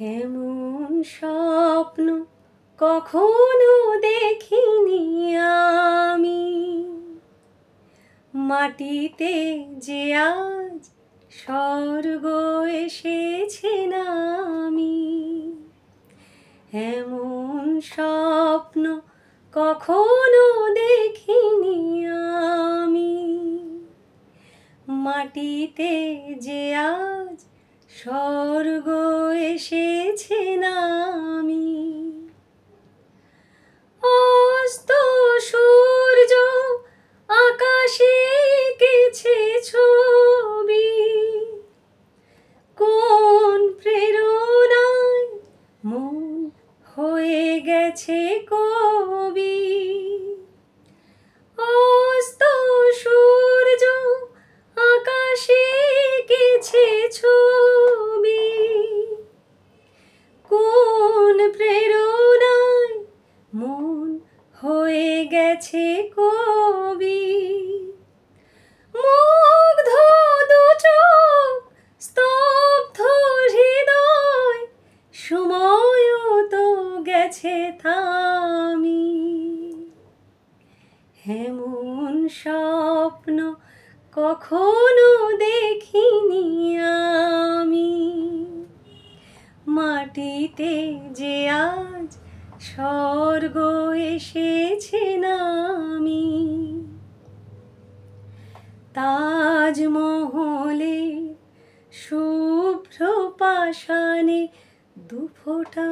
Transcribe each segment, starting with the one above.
এমন স্বপ্ন কখনো দেখিনি আমি, মাটিতে যে আজ স্বর্গ এসেছে নামি। এমন স্বপ্ন কখনো দেখিনি আমি, মাটিতে যে আজ স্বর্গ এসেছে নামি। অস্ত সূর্য আকাশে এঁকেছে ছবি, কোন প্রেরণায় মন হয়ে গেছে কবি। অস্ত সূর্য আকাশে এঁকেছে ছবি, কোন প্রেরণায় মন হয়ে গেছে কবি। মুগ্ধ দু চোখ, স্তব্ধ হৃদয়, সময়ও তো গেছে থামি। এমন স্বপ্ন কখনো দেখিনি আমি, মাটিতে যে আজ স্বর্গ এসেছে নামি। তাজমহলে শুভ্র পাষাণে দুফোঁটা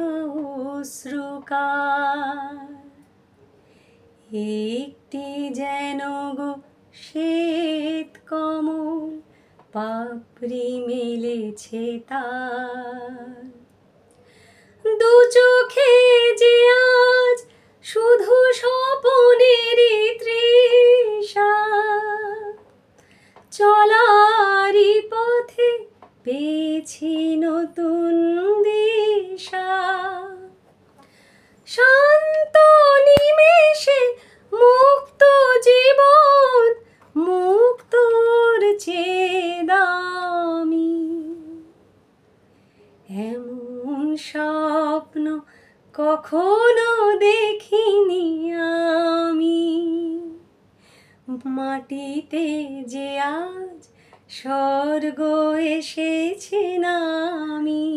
অশ্রুকার, একটি যেন গো শ্বেত কমল পাপড়ি মেলেছে তার। দু চোখে যে আজ শুধু স্বপনেরই তৃষা, চলারই পথে পেয়েছি নতুন দিশা। শান্ত নিমেষে মুক্ত জীবন, মুক্তর চেয়ে দামি। এমন স্বপ্ন কখনো দেখিনি আমি, মাটিতে যে আজ স্বর্গ এসেছে নামি।